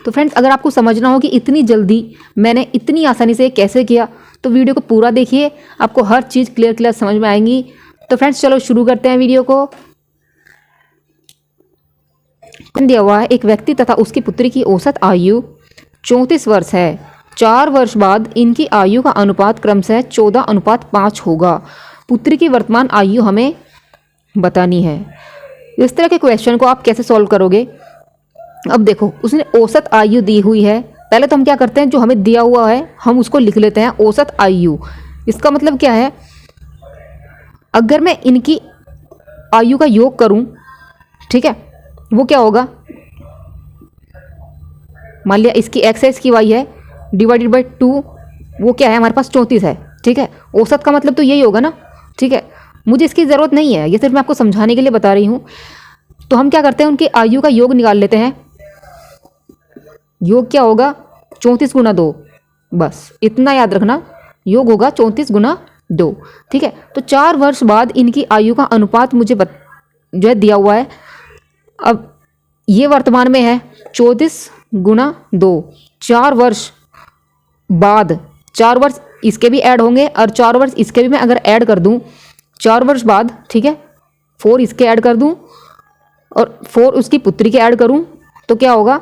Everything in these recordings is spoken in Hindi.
तो फ्रेंड्स, अगर आपको समझना हो कि इतनी जल्दी मैंने इतनी आसानी से कैसे किया, तो वीडियो को पूरा देखिए, आपको हर चीज़ क्लियर समझ में आएंगी। तो फ्रेंड्स चलो शुरू करते हैं वीडियो को। दिया हुआ है एक व्यक्ति तथा उसकी पुत्री की औसत आयु 34 वर्ष है। 4 वर्ष बाद इनकी आयु का अनुपात क्रमशः 14:5 होगा। पुत्री की वर्तमान आयु हमें बतानी है। इस तरह के क्वेश्चन को आप कैसे सॉल्व करोगे? अब देखो, उसने औसत आयु दी हुई है। पहले तो हम क्या करते हैं, जो हमें दिया हुआ है हम उसको लिख लेते हैं औसत आयु। इसका मतलब क्या है, अगर मैं इनकी आयु का योग करूं, ठीक है, वो क्या होगा, मान लिया इसकी x है इसकी y है, डिवाइडेड बाई 2, वो क्या है हमारे पास 34 है। ठीक है, औसत का मतलब तो यही होगा ना। ठीक है, मुझे इसकी ज़रूरत नहीं है, ये सिर्फ मैं आपको समझाने के लिए बता रही हूँ। तो हम क्या करते हैं, उनकी आयु का योग निकाल लेते हैं। योग क्या होगा, 34 गुना 2, बस इतना याद रखना, योग होगा 34 गुना 2। ठीक है, तो 4 वर्ष बाद इनकी आयु का अनुपात मुझे जो है दिया हुआ है। अब ये वर्तमान में है 34 गुना 2, 4 वर्ष बाद, 4 वर्ष इसके भी ऐड होंगे और 4 वर्ष इसके भी मैं अगर ऐड कर दूं 4 वर्ष बाद, ठीक है, 4 इसके ऐड कर दूं और 4 उसकी पुत्री के ऐड करूं, तो क्या होगा,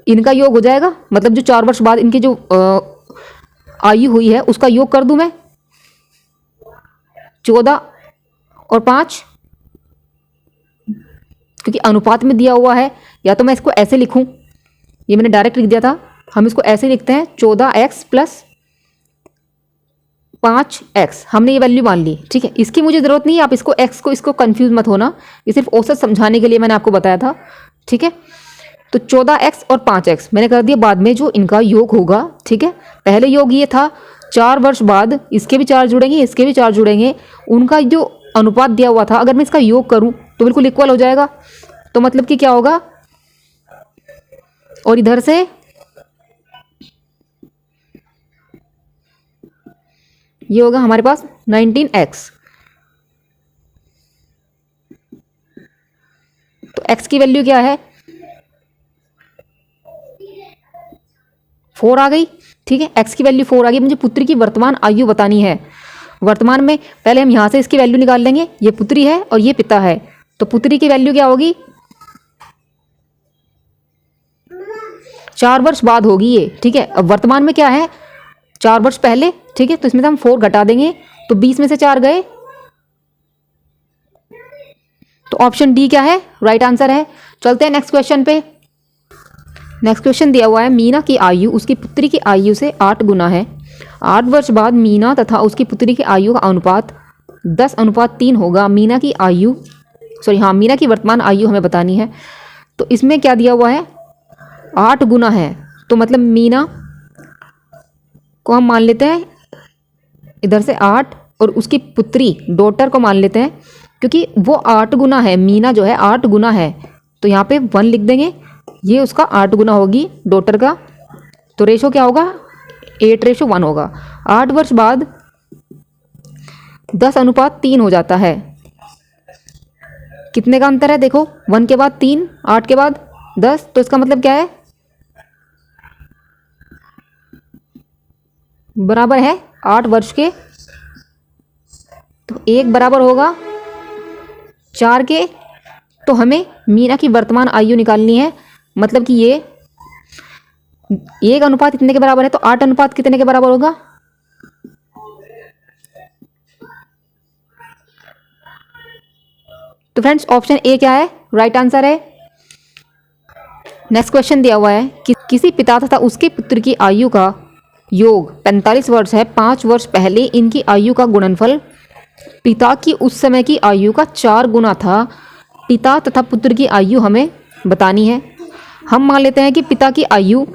इनका योग हो जाएगा। मतलब जो 4 वर्ष बाद इनकी जो आयु हुई है उसका योग कर दूं मैं, 14 और 5, क्योंकि अनुपात में दिया हुआ है। या तो मैं इसको ऐसे लिखूं, ये मैंने डायरेक्ट लिख दिया था, हम इसको ऐसे लिखते हैं 14x प्लस 5x, हमने ये वैल्यू मान ली। ठीक है, इसकी मुझे ज़रूरत नहीं है, आप इसको x को इसको कंफ्यूज मत होना, ये सिर्फ औसत समझाने के लिए मैंने आपको बताया था। ठीक है, तो 14x और 5x मैंने कर दिया बाद में जो इनका योग होगा। ठीक है, पहले योग ये था, 4 वर्ष बाद इसके भी 4 जुड़ेंगे, इसके भी 4 जुड़ेंगे, उनका जो अनुपात दिया हुआ था अगर मैं इसका योग करूं तो बिल्कुल इक्वल हो जाएगा। तो मतलब कि क्या होगा, और इधर से ये होगा हमारे पास 19x। तो x की वैल्यू क्या है, 4 आ गई। ठीक है, x की वैल्यू 4 आ गई। मुझे पुत्री की वर्तमान आयु बतानी है। वर्तमान में पहले हम यहां से इसकी वैल्यू निकाल लेंगे, ये पुत्री है और ये पिता है, तो पुत्री की वैल्यू क्या होगी, 4 वर्ष बाद होगी ये। ठीक है, अब वर्तमान में क्या है, 4 वर्ष पहले। ठीक है, तो इसमें से हम 4 घटा देंगे, तो 20 में से 4 गए, तो ऑप्शन डी क्या है, राइट आंसर है। चलते हैं नेक्स्ट क्वेश्चन पे। नेक्स्ट क्वेश्चन दिया हुआ है, मीना की आयु उसकी पुत्री की आयु से 8 गुना है। 8 वर्ष बाद मीना तथा उसकी पुत्री की आयु का अनुपात 10:3 होगा। मीना की आयु, मीना की वर्तमान आयु हमें बतानी है। तो इसमें क्या दिया हुआ है, 8 गुना है, तो मतलब मीना को हम मान लेते हैं इधर से 8 और उसकी पुत्री डॉटर को मान लेते हैं, क्योंकि वो 8 गुना है, मीना जो है 8 गुना है, तो यहाँ पे 1 लिख देंगे, ये उसका 8 गुना होगी डॉटर का। तो रेशो क्या होगा, 8:1 होगा। 8 वर्ष बाद 10:3 हो जाता है। कितने का अंतर है देखो, 1 के बाद 3, 8 के बाद 10, तो इसका मतलब क्या है, बराबर है 8 वर्ष के। तो 1 बराबर होगा 4 के। तो हमें मीना की वर्तमान आयु निकालनी है, मतलब कि ये 1 अनुपात इतने के बराबर है, तो 8 अनुपात कितने के बराबर होगा, तो फ्रेंड्स ऑप्शन ए क्या है, राइट आंसर है। नेक्स्ट क्वेश्चन दिया हुआ है कि किसी पिता तथा उसके पुत्र की आयु का योग 45 वर्ष है। 5 वर्ष पहले इनकी आयु का गुणनफल पिता की उस समय की आयु का 4 गुना था। पिता तथा पुत्र की आयु हमें बतानी है। हम मान लेते हैं कि पिता की आयु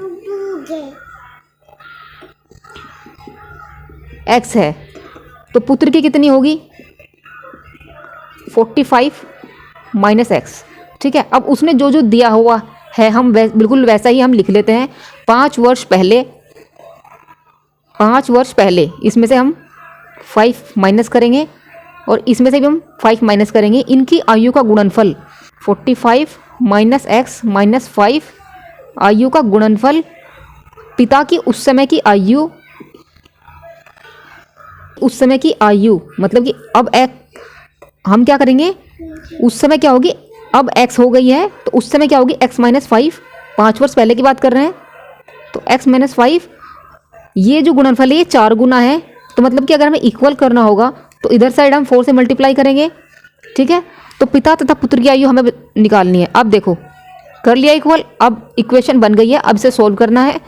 x है, तो पुत्र की कितनी होगी, 45 माइनस x। ठीक है, अब उसने जो जो दिया हुआ है हम बिल्कुल वैसा ही हम लिख लेते हैं। 5 वर्ष पहले इसमें से हम 5 माइनस करेंगे और इसमें से भी हम 5 माइनस करेंगे। इनकी आयु का गुणनफल 45 माइनस x माइनस 5 आयु का गुणनफल पिता की उस समय की आयु, उस समय की आयु मतलब कि अब हम क्या करेंगे, उस समय क्या होगी, अब x हो गई है तो उस समय क्या होगी x-5, 5 वर्ष पहले की बात कर रहे हैं तो x-5, ये जो गुणनफल है ये 4 गुना है। तो मतलब कि अगर हमें इक्वल करना होगा तो इधर साइड हम 4 से मल्टीप्लाई करेंगे, ठीक है। तो पिता तथा पुत्र की आयु हमें निकालनी है। अब देखो कर लिया इक्वल, अब इक्वेशन बन गई है, अब इसे सोल्व करना है।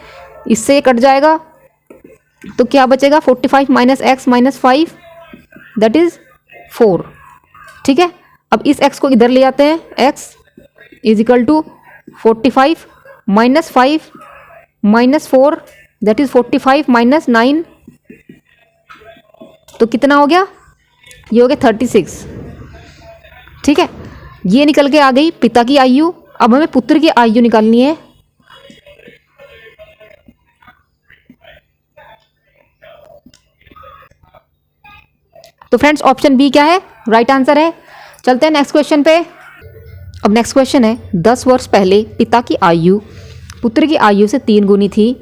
इससे ये कट जाएगा तो क्या बचेगा, 45 minus x minus 5 that is 4, ठीक है। अब इस x को इधर ले आते हैं, x is equal to 45 minus 5 minus 4 that is 45 minus 9, तो कितना हो गया, ये हो गया 36, ठीक है। ये निकल के आ गई पिता की आयु। अब हमें पुत्र की आयु निकालनी है। तो फ्रेंड्स ऑप्शन बी क्या है, राइट आंसर है। चलते हैं नेक्स्ट क्वेश्चन पे। अब नेक्स्ट क्वेश्चन है, 10 वर्ष पहले पिता की आयु पुत्र की आयु से 3 गुनी थी।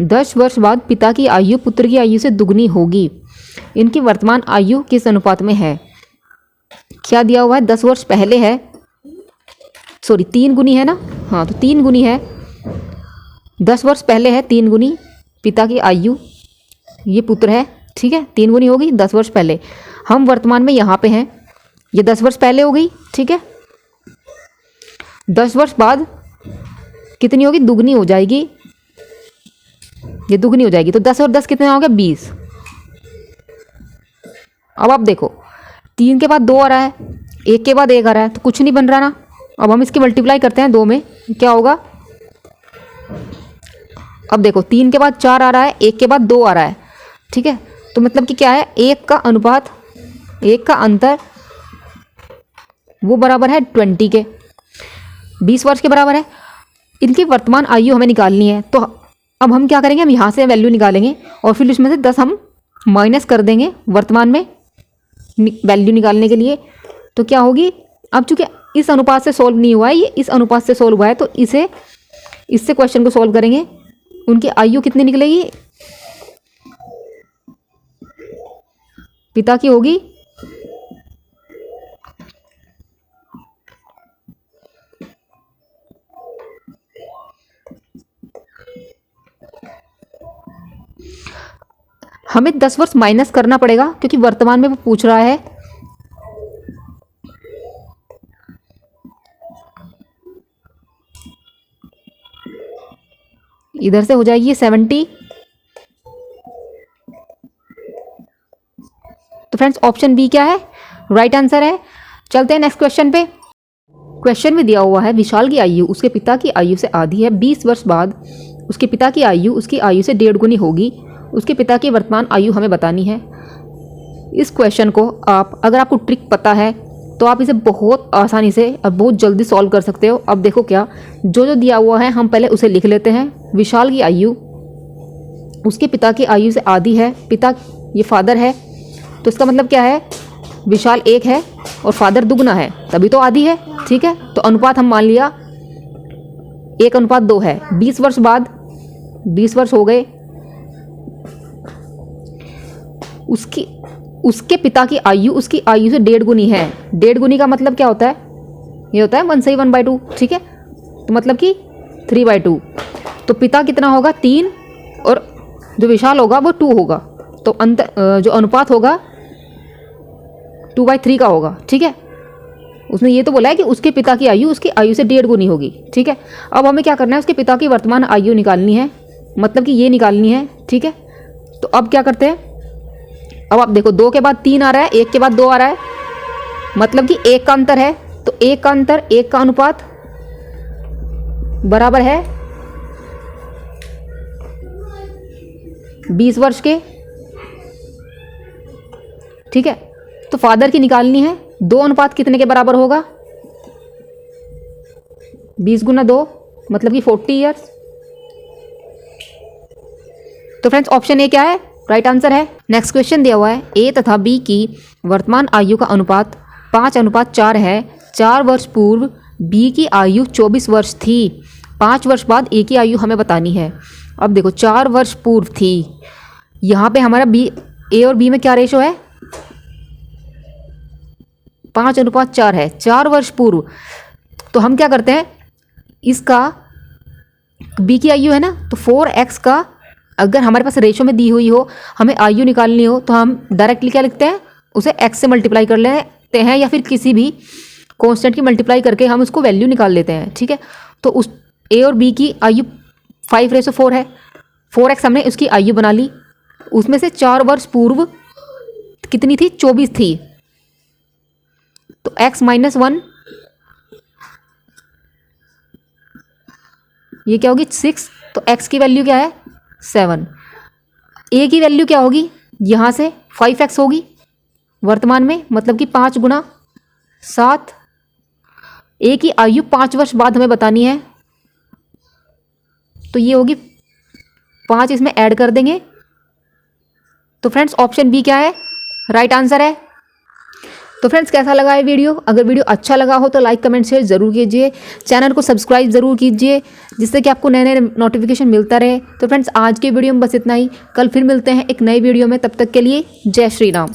10 वर्ष बाद पिता की आयु पुत्र की आयु से दुगनी होगी। इनकी वर्तमान आयु किस अनुपात में है। क्या दिया हुआ है, 10 वर्ष पहले है, सॉरी 3 गुनी है ना, हाँ तो 3 गुनी है, 10 वर्ष पहले है 3 गुनी पिता की आयु, ये पुत्र है, ठीक है। 3 गुनी होगी 10 वर्ष पहले, हम वर्तमान में यहाँ पे हैं, ये 10 वर्ष पहले हो गई, ठीक है। 10 वर्ष बाद कितनी होगी, दुगनी हो जाएगी, ये दुगनी हो जाएगी, तो 10 और 10 कितना हो गया, 20। अब आप देखो 3 के बाद 2 आ रहा है, 1 के बाद 1 आ रहा है, तो कुछ नहीं बन रहा ना। अब हम इसकी मल्टीप्लाई करते हैं 2 में, क्या होगा, अब देखो 3 के बाद 4 आ रहा है, 1 के बाद 2 आ रहा है, ठीक है। तो मतलब कि क्या है, 1 का अनुपात, 1 का अंतर वो बराबर है 20 के, 20 वर्ष के बराबर है। इनकी वर्तमान आयु हमें निकालनी है, तो अब हम क्या करेंगे, हम यहाँ से वैल्यू निकालेंगे और फिर उसमें से 10 हम माइनस कर देंगे वर्तमान में वैल्यू निकालने के लिए। तो क्या होगी, अब चूंकि इस अनुपात से सोल्व नहीं हुआ है, ये इस अनुपात से सोल्व हुआ है, तो इससे क्वेश्चन को सोल्व करेंगे। उनकी आयु कितनी निकलेगी, पिता की होगी हमें 10 वर्ष माइनस करना पड़ेगा क्योंकि वर्तमान में वो पूछ रहा है। इधर से हो जाएगी 70। तो फ्रेंड्स ऑप्शन बी क्या है, राइट आंसर है। चलते हैं नेक्स्ट क्वेश्चन पे। क्वेश्चन में दिया हुआ है, विशाल की आयु उसके पिता की आयु से आधी है, 20 वर्ष बाद उसके पिता की आयु उसकी आयु से 1.5 गुनी होगी। उसके पिता की वर्तमान आयु हमें बतानी है। इस क्वेश्चन को आप, अगर आपको ट्रिक पता है तो आप इसे बहुत आसानी से और बहुत जल्दी सॉल्व कर सकते हो। अब देखो क्या, जो जो दिया हुआ है हम पहले उसे लिख लेते हैं। विशाल की आयु उसके पिता की आयु से आधी है, पिता ये फादर है, तो इसका मतलब क्या है, विशाल 1 है और फादर दुगना है, तभी तो आधी है, ठीक है। तो अनुपात हम मान लिया 1:2 है। 20 वर्ष बाद, 20 वर्ष हो गए, उसके पिता की आयु उसकी आयु से 1.5 गुनी है। 1.5 गुनी का मतलब क्या होता है, ये होता है 1/2, ठीक है। तो मतलब कि 3/2। तो पिता कितना होगा, 3, और जो विशाल होगा वो 2 होगा, तो अंतर जो अनुपात होगा 2/3 का होगा, ठीक है। उसने ये तो बोला है कि उसके पिता की आयु उसकी आयु से 1.5 गुनी होगी, ठीक है। अब हमें क्या करना है, उसके पिता की वर्तमान आयु निकालनी है, मतलब कि ये निकालनी है, ठीक है। तो अब क्या करते हैं, अब आप देखो 2 के बाद 3 आ रहा है, 1 के बाद 2 आ रहा है, मतलब कि 1 का अंतर है, तो 1 का अंतर, 1 का अनुपात बराबर है 20 वर्ष के, ठीक है। तो फादर की निकालनी है, 2 अनुपात कितने के बराबर होगा, 20 गुना 2 मतलब कि 40 ईयर्स। तो फ्रेंड्स ऑप्शन ए क्या है, राइट आंसर है। नेक्स्ट क्वेश्चन दिया हुआ है, ए तथा बी की वर्तमान आयु का अनुपात 5:4 है। 4 वर्ष पूर्व बी की आयु 24 वर्ष थी, 5 वर्ष बाद ए की आयु हमें बतानी है। अब देखो 4 वर्ष पूर्व थी, यहाँ पे हमारा बी, ए और बी में क्या रेशो है, 5:4 है, 4 वर्ष पूर्व। तो हम क्या करते हैं, इसका बी की आयु है ना, तो 4x का अगर हमारे पास रेशो में दी हुई हो, हमें आयु निकालनी हो, तो हम डायरेक्टली क्या लिखते हैं, उसे x से मल्टीप्लाई कर लेते हैं, या फिर किसी भी कांस्टेंट की मल्टीप्लाई करके हम उसको वैल्यू निकाल लेते हैं। ठीक है, तो उस ए और बी की आयु 5:4 है, 4x हमने उसकी आयु बना ली, उसमें से 4 वर्ष पूर्व कितनी थी, 24 थी, तो x - 1 ये क्या होगी, 6, तो x की वैल्यू क्या है, 7। a की वैल्यू क्या होगी, यहाँ से 5x होगी वर्तमान में, मतलब कि 5 × 7। a की आयु 5 वर्ष बाद हमें बतानी है, तो ये होगी 5, इसमें ऐड कर देंगे। तो फ्रेंड्स ऑप्शन बी क्या है, राइट आंसर है। तो फ्रेंड्स कैसा लगा ये वीडियो, अगर वीडियो अच्छा लगा हो तो लाइक कमेंट शेयर ज़रूर कीजिए, चैनल को सब्सक्राइब ज़रूर कीजिए, जिससे कि आपको नए नए नोटिफिकेशन मिलता रहे। तो फ्रेंड्स आज के वीडियो में बस इतना ही, कल फिर मिलते हैं एक नई वीडियो में, तब तक के लिए जय श्री राम।